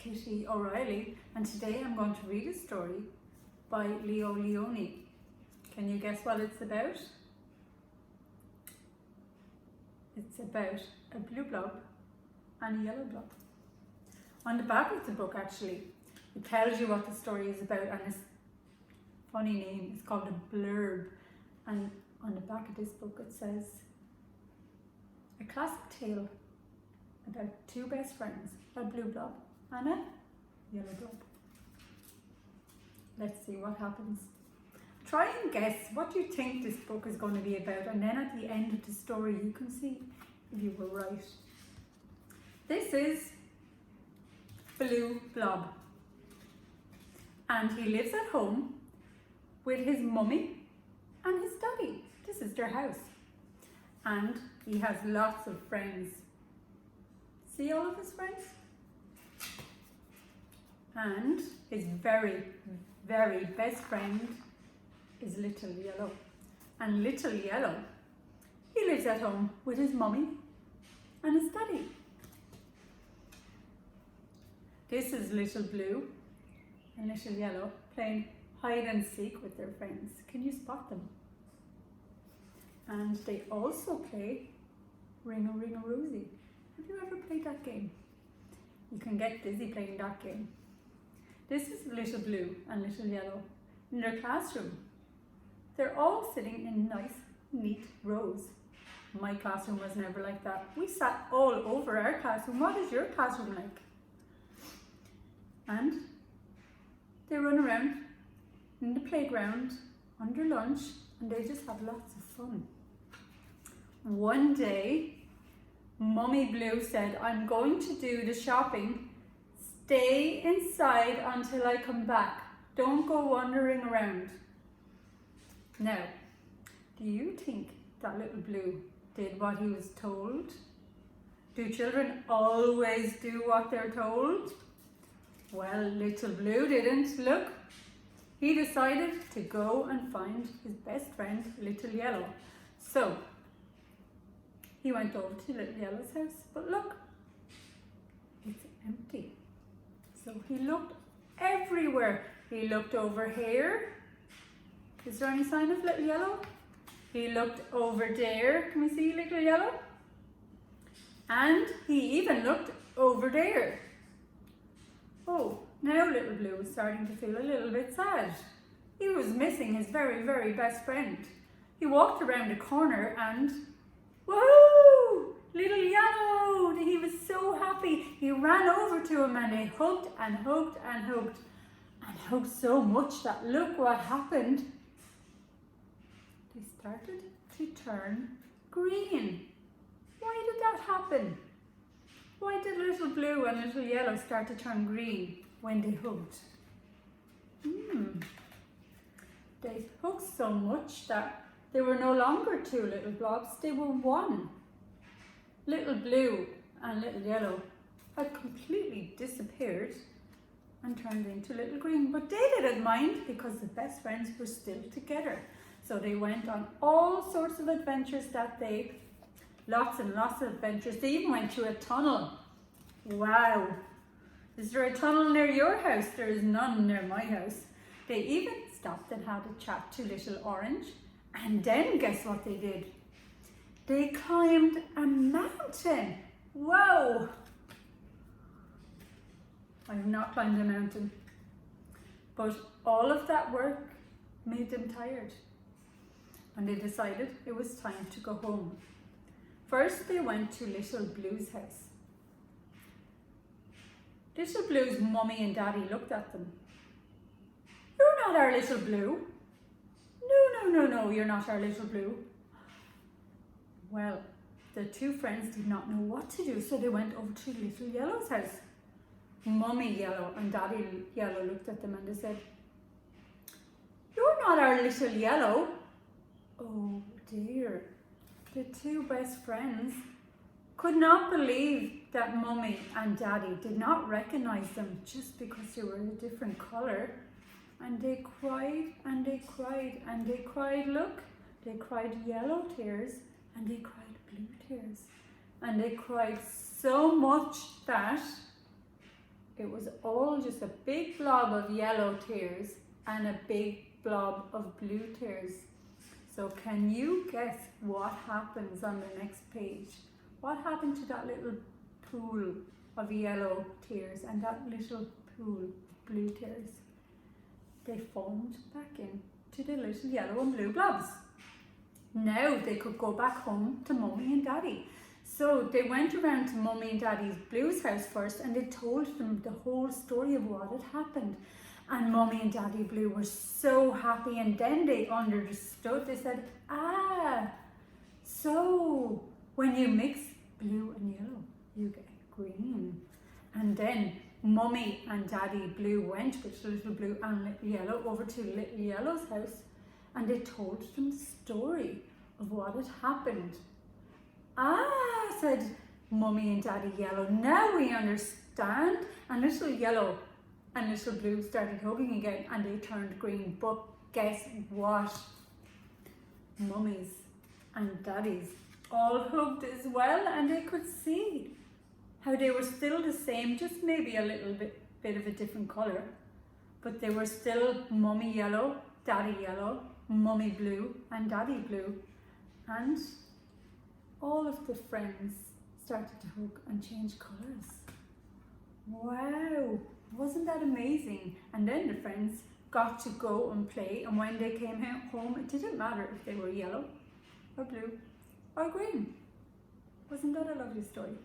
Kitty O'Reilly, and today I'm going to read a story by Leo Lionni. Can you guess what it's about? It's about a blue blob and a yellow blob. On the back of the book, actually, it tells you what the story is about, and it's a funny name. It's called a blurb, and on the back of this book it says, a classic tale about two best friends, a blue blob and a yellow blob. Let's see what happens. Try and guess what you think this book is going to be about, and then at the end of the story you can see if you were right. This is Blue Blob, and he lives at home with his mummy and his daddy. This is their house, and he has lots of friends. See all of his friends? And his very, very best friend is Little Yellow. And Little Yellow, he lives at home with his mummy and his daddy. This is Little Blue and Little Yellow playing hide and seek with their friends. Can you spot them? And they also play Ring-a-Ring-a-Rosy. Have you ever played that game? You can get dizzy playing that game. This is Little Blue and Little Yellow in their classroom. They're all sitting in nice, neat rows. My classroom was never like that. We sat all over our classroom. What is your classroom like? And they run around in the playground under lunch, and they just have lots of fun. One day, Mummy Blue said, I'm going to do the shopping. Stay inside until I come back. Don't go wandering around. Now, do you think that Little Blue did what he was told? Do children always do what they're told? Well, Little Blue didn't. Look, he decided to go and find his best friend, Little Yellow. So, he went over to Little Yellow's house, but look, it's empty. So he looked everywhere. He looked over here. Is there any sign of Little Yellow? He looked over there. Can we see Little Yellow? And he even looked over there. Oh, now Little Blue was starting to feel a little bit sad. He was missing his very, very best friend. He walked around the corner and, woohoo! Little Yellow! He was so happy. He ran over to him and they hugged and hugged and hugged. And hugged so much that look what happened. They started to turn green. Why did that happen? Why did Little Blue and Little Yellow start to turn green when they hugged? They hugged so much that they were no longer two little blobs, they were one. Little Blue and Little Yellow had completely disappeared and turned into little green, but they didn't mind because the best friends were still together. So they went on all sorts of adventures that day. Lots and lots of adventures. They even went to a tunnel. Wow. Is there a tunnel near your house? There is none near my house. They even stopped and had a chat to Little Orange. And then guess what they did? They climbed a mountain. Whoa. I have not climbed a mountain. But all of that work made them tired. And they decided it was time to go home. First, they went to Little Blue's house. Little Blue's mummy and daddy looked at them. You're not our Little Blue. No, you're not our Little Blue. Well, the two friends did not know what to do, so they went over to Little Yellow's house. Mummy Yellow and Daddy Yellow looked at them and they said, you're not our Little Yellow. Oh dear. The two best friends could not believe that Mummy and Daddy did not recognize them just because they were a different colour. And they cried and they cried and they cried. Look, they cried yellow tears and they cried blue tears. And they cried so much that it was all just a big blob of yellow tears and a big blob of blue tears. So can you guess what happens on the next page? What happened to that little pool of yellow tears and that little pool of blue tears? They formed back into the little yellow and blue blobs. Now they could go back home to Mummy and Daddy. So they went around to Mummy and Daddy Blue's house first, and they told them the whole story of what had happened. And Mummy and Daddy Blue were so happy, and then they understood. They said, so when you mix blue and yellow, you get green. And then Mummy and Daddy Blue went with Little Blue and Little Yellow over to Little Yellow's house, and they told them the story of what had happened. Said Mummy and Daddy Yellow, now we understand. And Little Yellow and Little Blue started hugging again, and they turned green. But guess what? Mummies and Daddies all hugged as well, and they could see how they were still the same, just maybe a little bit of a different colour. But they were still Mummy Yellow, Daddy Yellow, Mummy Blue and Daddy Blue. And all of the friends started to hug and change colours. Wow, wasn't that amazing? And then the friends got to go and play, and when they came home, it didn't matter if they were yellow or blue or green. Wasn't that a lovely story?